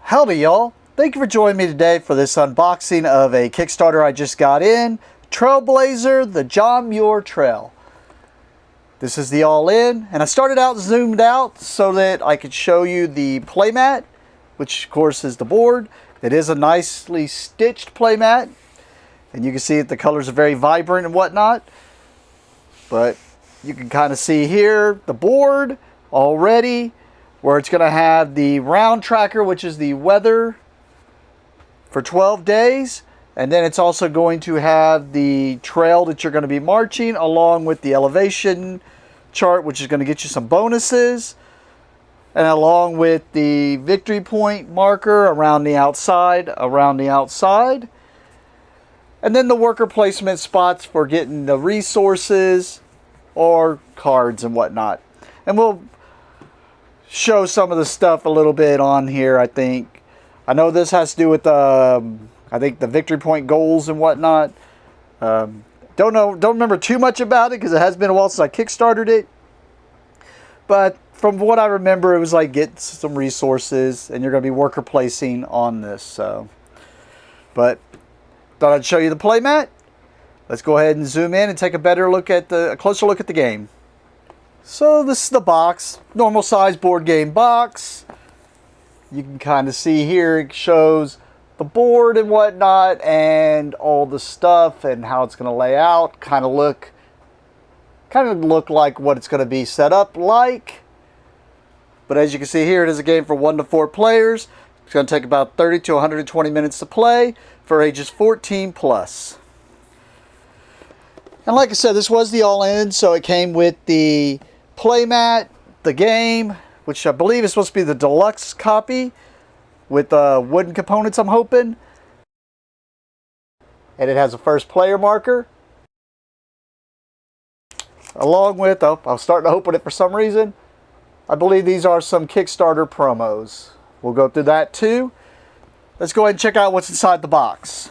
Howdy y'all, thank you for joining me today for this unboxing of a Kickstarter I just got in, Trailblazer, the John Muir Trail. This is the all-in, and I started out zoomed out so that I could show you the playmat, which of course is the board. It is a nicely stitched playmat, and you can see that the colors are very vibrant and whatnot. But you can kind of see here the board already, where it's going to have the round tracker, which is the weather for 12 days. And then it's also going to have the trail that you're going to be marching, along with the elevation chart, which is going to get you some bonuses. And along with the victory point marker around the outside. And then the worker placement spots for getting the resources or cards and whatnot. And we'll show some of the stuff a little bit on here, I think. I know this has to do with I think the victory point goals and whatnot. Don't remember too much about it because it has been a while since I kickstarted it. But from what I remember, it was like get some resources and you're going to be worker placing on this. So, but thought I'd show you the playmat. Let's go ahead and zoom in and take a closer look at the game. So this is the box, normal size board game box. You can kind of see here it shows the board and whatnot and all the stuff and how it's going to lay out. Kind of look like what it's going to be set up like. But as you can see here, it is a game for 1 to 4 players. It's going to take about 30 to 120 minutes to play for ages 14 plus. And like I said, this was the all-in, so it came with the playmat, the game, which I believe is supposed to be the deluxe copy with wooden components, I'm hoping. And it has a first player marker. Along with, I was starting to open it for some reason. I believe these are some Kickstarter promos. We'll go through that too. Let's go ahead and check out what's inside the box.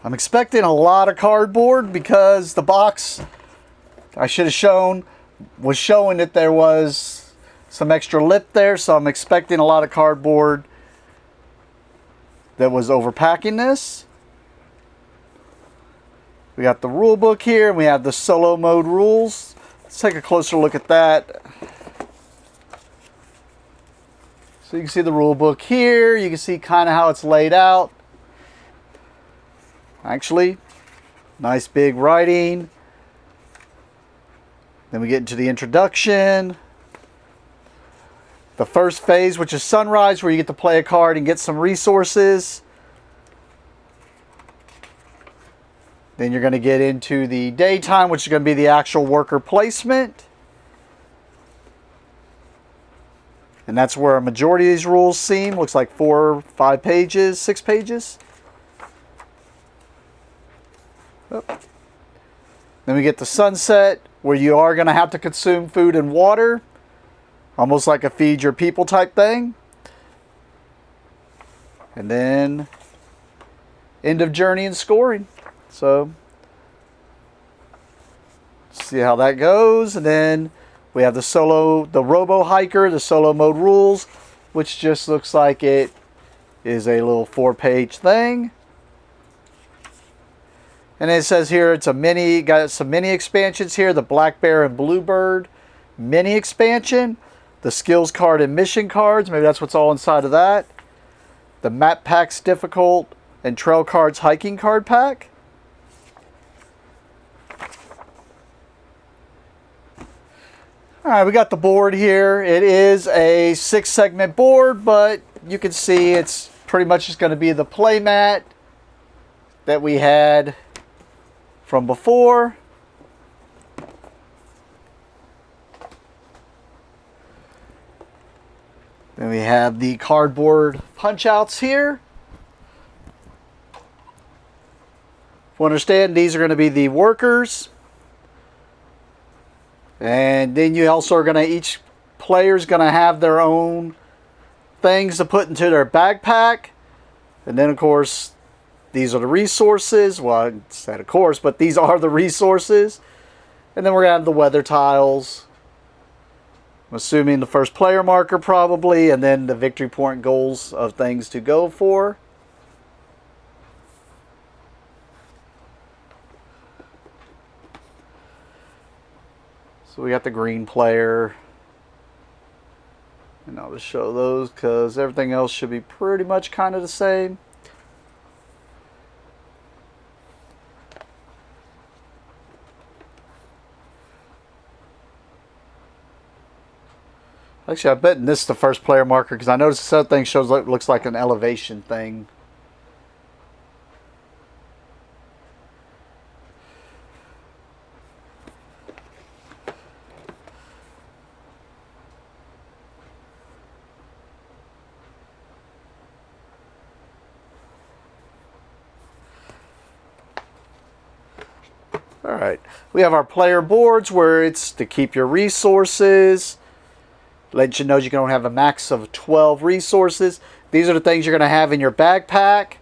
I'm expecting a lot of cardboard because the box I should have shown was showing that there was some extra lip there, so I'm expecting a lot of cardboard that was overpacking this. We got the rule book here, and we have the solo mode rules. Let's take a closer look at that. So you can see the rule book here. You can see kind of how it's laid out. Actually, nice big writing. Then we get into the introduction. The first phase, which is sunrise, where you get to play a card and get some resources. Then you're going to get into the daytime, which is going to be the actual worker placement. And that's where a majority of these rules seem. Looks like 4, 5 pages, 6 pages. Then we get the sunset, where you are going to have to consume food and water, almost like a feed your people type thing. And then end of journey and scoring. So see how that goes. And then we have the robo hiker, the solo mode rules, which just looks like it is a little 4-page thing. And it says here it's got some mini expansions here. The Black Bear and Bluebird mini expansion. The skills card and mission cards. Maybe that's what's all inside of that. The Map Packs Difficult and Trail Cards Hiking Card Pack. Alright, we got the board here. It is a 6-segment board, but you can see it's pretty much just going to be the playmat that we had from before. Then we have the cardboard punch outs here. If you understand, these are going to be the workers. And then you also are going to, each player is going to have their own things to put into their backpack. And then, of course, these are the resources. Well, I said of course, but these are the resources. And then we're going to have the weather tiles. I'm assuming the first player marker probably, and then the victory point goals of things to go for. So we got the green player. And I'll just show those because everything else should be pretty much kind of the same. Actually, I bet this is the first player marker because I noticed this other thing looks like an elevation thing. Alright, we have our player boards where it's to keep your resources. Let you know you can only have a max of 12 resources. These are the things you're going to have in your backpack.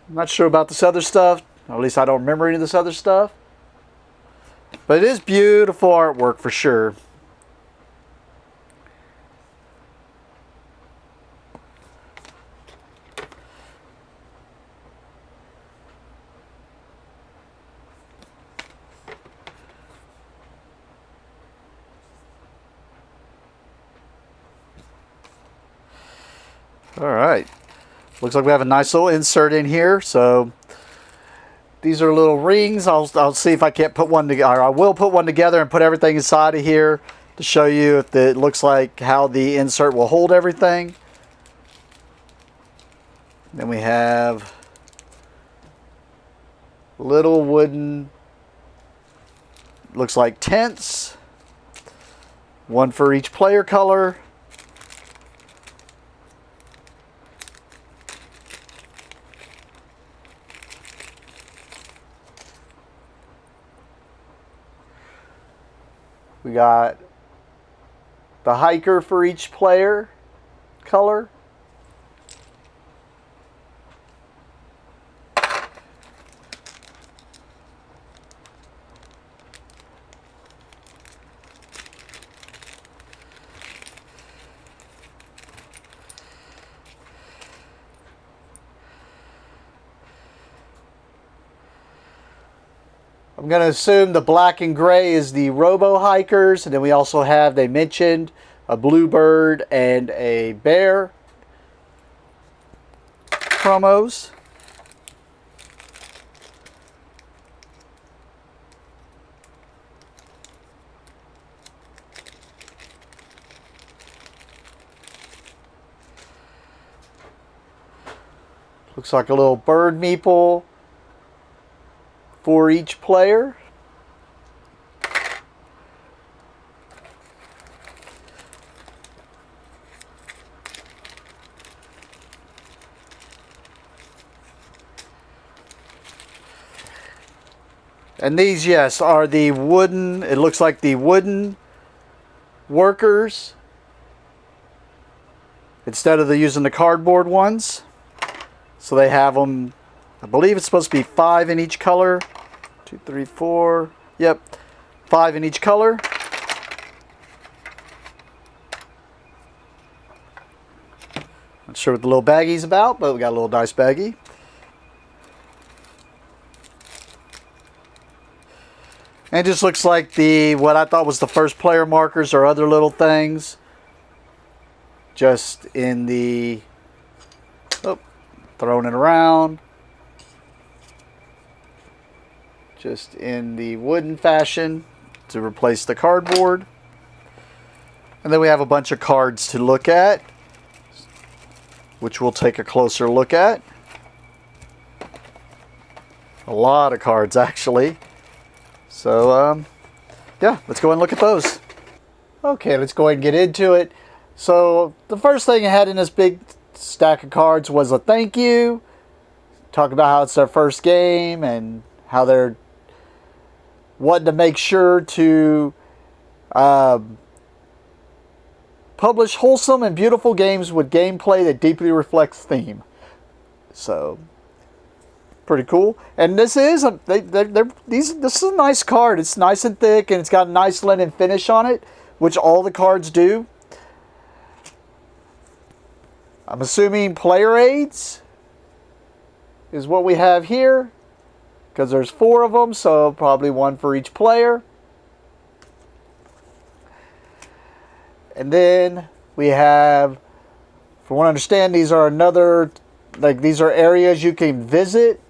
I'm not sure about this other stuff. At least I don't remember any of this other stuff. But it is beautiful artwork for sure. All right, looks like we have a nice little insert in here. So these are little rings. I'll see if I can't put one together. I will put one together and put everything inside of here to show you if it looks like how the insert will hold everything. Then we have little wooden, looks like tents, one for each player color. We got the hiker for each player color. I'm going to assume the black and gray is the robo hikers, and then we also have, they mentioned, a bluebird and a bear promos. Looks like a little bird meeple for each player. And these, yes, are the wooden, it looks like the wooden workers instead of using the cardboard ones. So they have them, I believe it's supposed to be 5 in each color. 2, 3, 4. Yep, 5 in each color. Not sure what the little baggie's about, but we got a little dice baggie. And it just looks like the, what I thought was the first player markers or other little things. Just in the, oh, throwing it around. Just in the wooden fashion to replace the cardboard. And then we have a bunch of cards to look at, which we'll take a closer look at. A lot of cards, actually. So, yeah, let's go and look at those. Okay, let's go ahead and get into it. So, the first thing I had in this big stack of cards was a thank you. Talk about how it's their first game and how they're wanting to make sure to put publish wholesome and beautiful games with gameplay that deeply reflects theme. So, pretty cool. And this is this is a nice card. It's nice and thick, and it's got a nice linen finish on it, which all the cards do. I'm assuming player aids is what we have here, because there's 4 of them, so probably 1 for each player. And then we have, from what I understand, these are these are areas you can visit.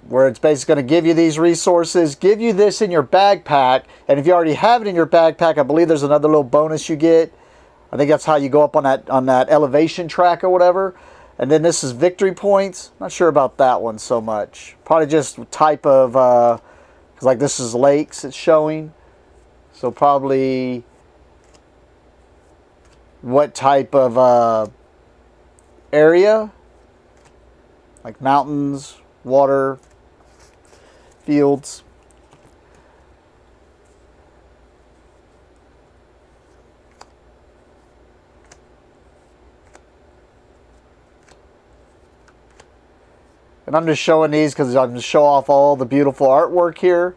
Where it's basically going to give you these resources, give you this in your backpack, and if you already have it in your backpack, I believe there's another little bonus you get. I think that's how you go up on that elevation track or whatever. And then this is victory points. Not sure about that one so much. Probably just type of, because like this is lakes it's showing. So probably what type of area. Like mountains, water, fields. And I'm just showing these because I'm just show off all the beautiful artwork here.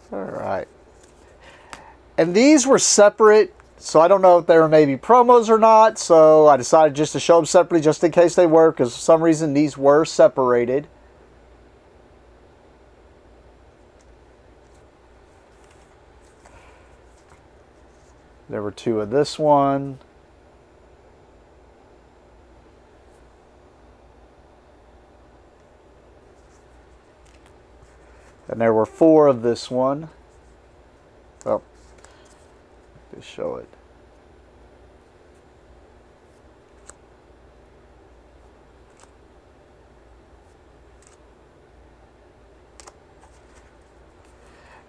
All right. And these were separate, so I don't know if they were maybe promos or not, so I decided just to show them separately just in case they were, because for some reason these were separated. There were 2 of this one. And there were 4 of this one. Oh, just show it.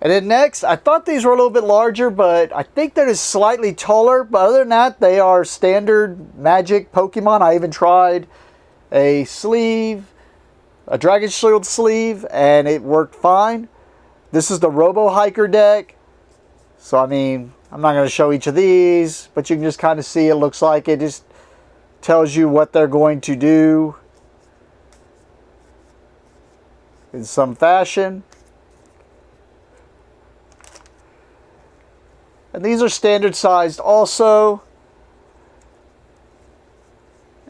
And then next, I thought these were a little bit larger, but I think they're just slightly taller. But other than that, they are standard Magic Pokemon. I even tried a sleeve, a Dragon Shield sleeve, and it worked fine. This is the Robo Hiker deck. So, I mean, I'm not going to show each of these, but you can just kind of see it looks like it just tells you what they're going to do in some fashion. And these are standard sized also.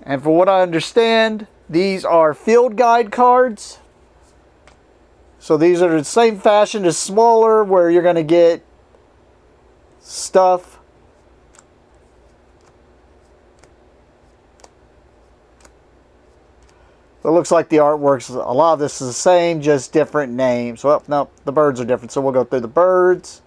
And for what I understand, these are field guide cards. So these are the same fashion as smaller, where you're going to get stuff. It looks like the artwork's, a lot of this is the same, just different names. Well, no, the birds are different, so we'll go through the birds.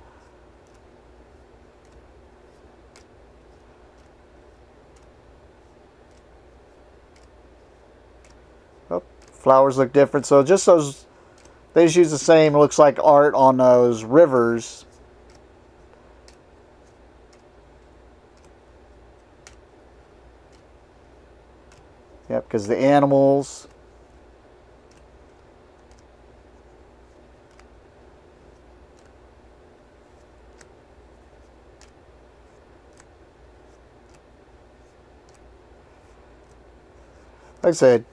Oh, flowers look different, so just those, they just use the same, it looks like art on those rivers. Yep, because the animals. Like I said,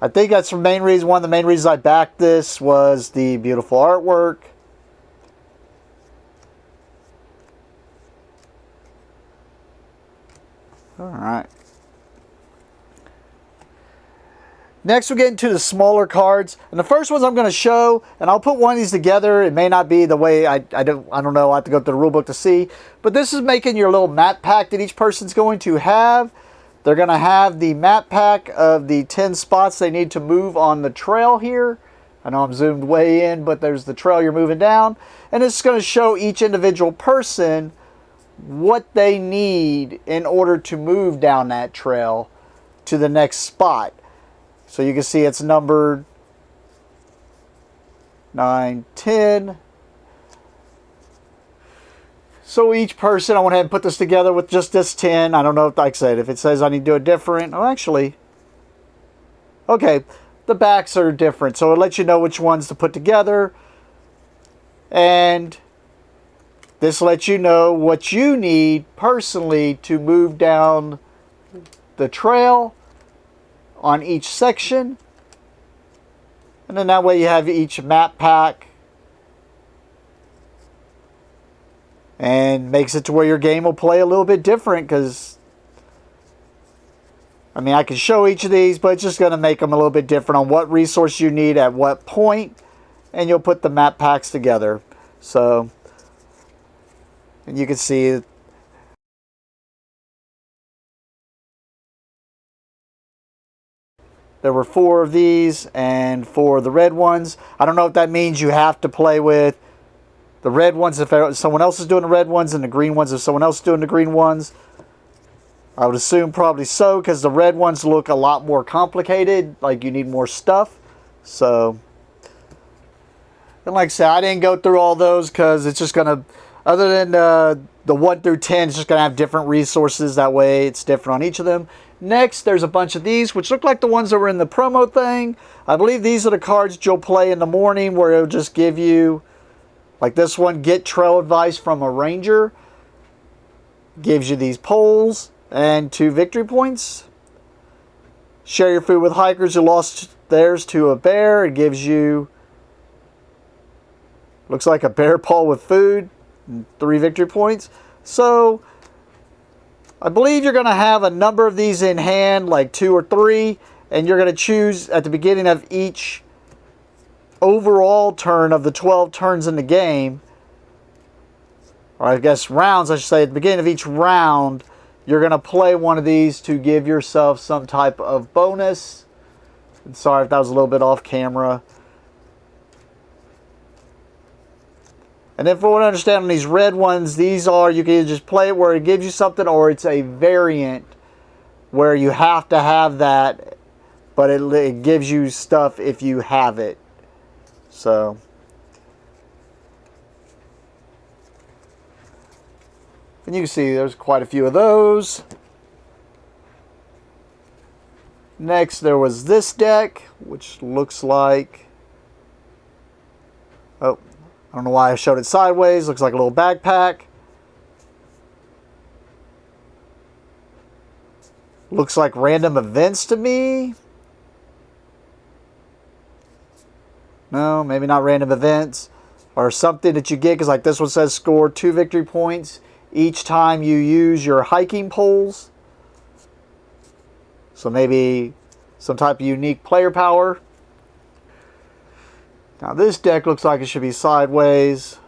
I think that's the main reason, one of the main reasons I backed this was the beautiful artwork. All right. Next, we get into the smaller cards, and the first ones I'm going to show, and I'll put one of these together. It may not be the way I don't know. I have to go through the rule book to see, but this is making your little map pack that each person's going to have. They're going to have the map pack of the 10 spots they need to move on the trail here. I know I'm zoomed way in, but there's the trail you're moving down, and it's going to show each individual person what they need in order to move down that trail to the next spot. So you can see it's numbered 9, 10. So each person, I went ahead and put this together with just this 10. I don't know if, like I said, if it says I need to do it different. Oh, actually, okay, the backs are different. So it lets you know which ones to put together. And this lets you know what you need personally to move down the trail on each section, and then that way you have each map pack, and makes it to where your game will play a little bit different, because I mean, I can show each of these, but it's just going to make them a little bit different on what resource you need at what point, and you'll put the map packs together. So, and you can see there were 4 of these and 4 of the red ones. I don't know if that means you have to play with the red ones if someone else is doing the red ones, and the green ones if someone else is doing the green ones. I would assume probably so, because the red ones look a lot more complicated, like you need more stuff. So, and like I said, I didn't go through all those because it's just going to, other than the 1 through 10, it's just going to have different resources. That way it's different on each of them. Next, there's a bunch of these, which look like the ones that were in the promo thing. I believe these are the cards you'll play in the morning, where it'll just give you, like this one, get trail advice from a ranger. Gives you these poles and 2 victory points. Share your food with hikers who lost theirs to a bear. It gives you, looks like a bear paw with food, and 3 victory points. So I believe you're going to have a number of these in hand, like 2 or 3, and you're going to choose at the beginning of each overall turn of the 12 turns in the game, or I guess rounds, I should say, at the beginning of each round, you're going to play one of these to give yourself some type of bonus. And sorry if that was a little bit off camera. And then, for what I understand on these red ones, these are, you can either just play it where it gives you something, or it's a variant where you have to have that, but it gives you stuff if you have it. So, and you can see there's quite a few of those. Next, there was this deck, which looks like, oh, I don't know why I showed it sideways. Looks like a little backpack. Looks like random events to me. No, maybe not random events. Or something that you get, because like this one says score 2 victory points each time you use your hiking poles. So maybe some type of unique player power. Now this deck looks like it should be sideways.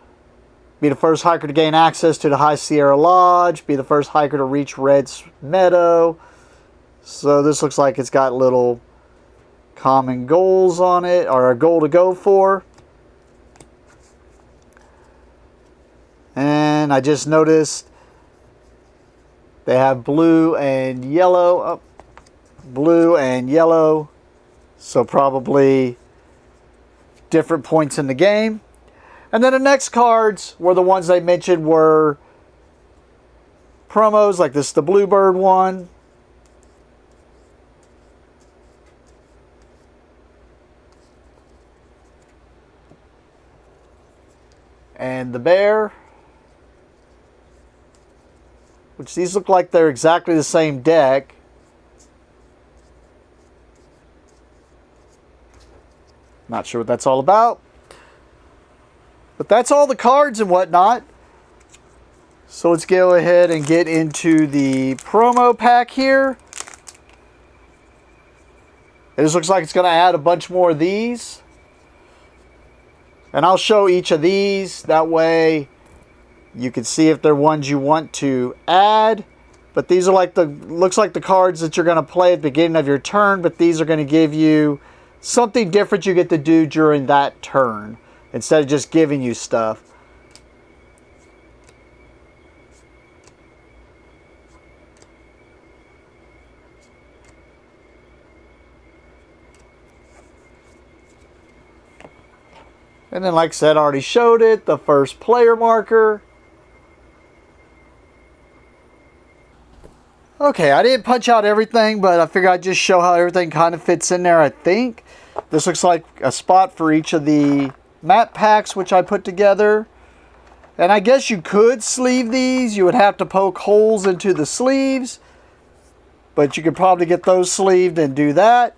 Be the first hiker to gain access to the High Sierra Lodge. Be the first hiker to reach Red's Meadow. So this looks like it's got little common goals on it, or a goal to go for. And I just noticed they have blue and yellow. Oh, blue and yellow. So probably different points in the game. And then the next cards were the ones I mentioned were promos, like this, the Bluebird one. And the bear. Which these look like they're exactly the same deck. Not sure what that's all about. But that's all the cards and whatnot. So let's go ahead and get into the promo pack here. It just looks like it's going to add a bunch more of these. And I'll show each of these. That way you can see if they're ones you want to add. But these are like looks like the cards that you're going to play at the beginning of your turn. But these are going to give you something different you get to do during that turn, instead of just giving you stuff. And then, like I said, I already showed it, the first player marker. Okay, I didn't punch out everything, but I figured I'd just show how everything kind of fits in there, I think. This looks like a spot for each of the map packs, which I put together. And I guess you could sleeve these. You would have to poke holes into the sleeves. But you could probably get those sleeved and do that.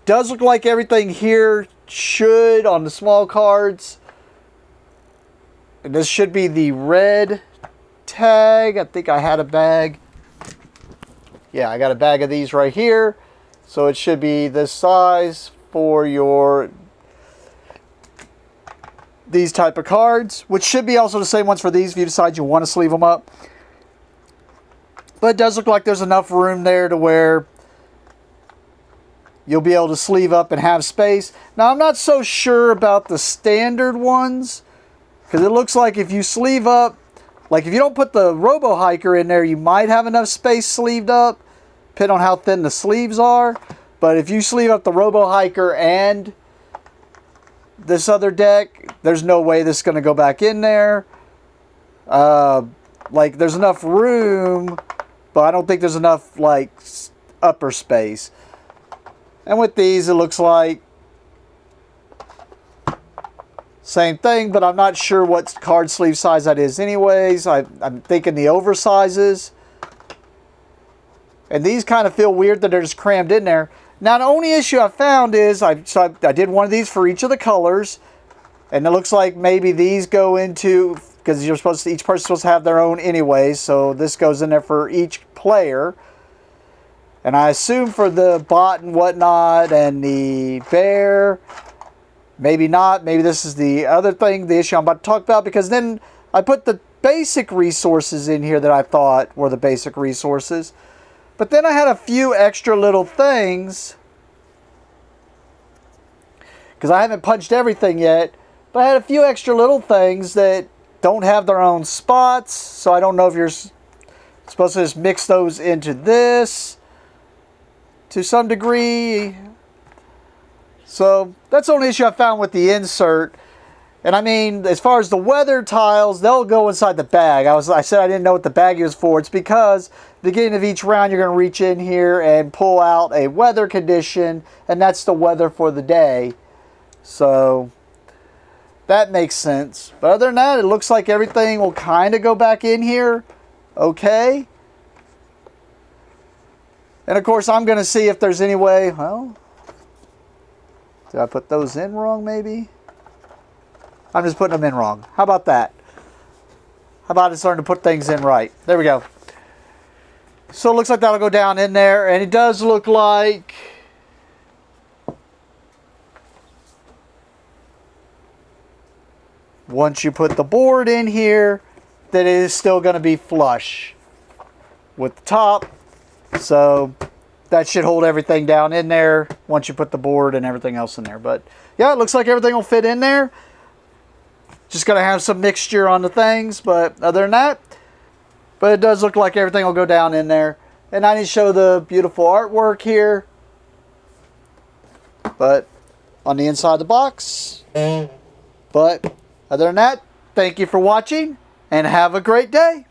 Does look like everything here should, on the small cards. And this should be the red tag. I think I had a bag. Yeah, I got a bag of these right here. So it should be this size for your these type of cards, which should be also the same ones for these if you decide you want to sleeve them up. But it does look like there's enough room there to where you'll be able to sleeve up and have space. Now, I'm not so sure about the standard ones, because it looks like if you sleeve up, like if you don't put the Robo Hiker in there, you might have enough space sleeved up, depending on how thin the sleeves are. But if you sleeve up the Robo Hiker and this other deck, there's no way this is going to go back in there. Like, there's enough room, but I don't think there's enough, like, upper space. And with these, it looks like same thing, but I'm not sure what card sleeve size that is anyways. I'm thinking the oversizes. And these kind of feel weird that they're just crammed in there. Now, the only issue I found is, I did one of these for each of the colors. And it looks like maybe these go into, because each person's supposed to have their own anyways. So this goes in there for each player. And I assume for the bot and whatnot and the bear, maybe not. Maybe this is the other thing, the issue I'm about to talk about. Because then I put the basic resources in here that I thought were the basic resources. But then I had a few extra little things. Because I haven't punched everything yet. But I had a few extra little things that don't have their own spots. So I don't know if you're supposed to just mix those into this to some degree. So that's the only issue I found with the insert. And I mean, as far as the weather tiles, they'll go inside the bag. I said I didn't know what the bag was for. It's because at the beginning of each round, you're going to reach in here and pull out a weather condition, and that's the weather for the day. So that makes sense. But other than that, it looks like everything will kind of go back in here. Okay. And of course, I'm going to see if there's any way. Well, did I put those in wrong maybe? I'm just putting them in wrong. How about that? How about it's starting to put things in right? There we go. So it looks like that'll go down in there. And it does look like once you put the board in here, that it is still going to be flush with the top. So that should hold everything down in there once you put the board and everything else in there. But yeah, it looks like everything will fit in there. Just going to have some mixture on the things, but other than that, but it does look like everything will go down in there. And I need to show the beautiful artwork here. But on the inside of the box. But other than that, thank you for watching and have a great day.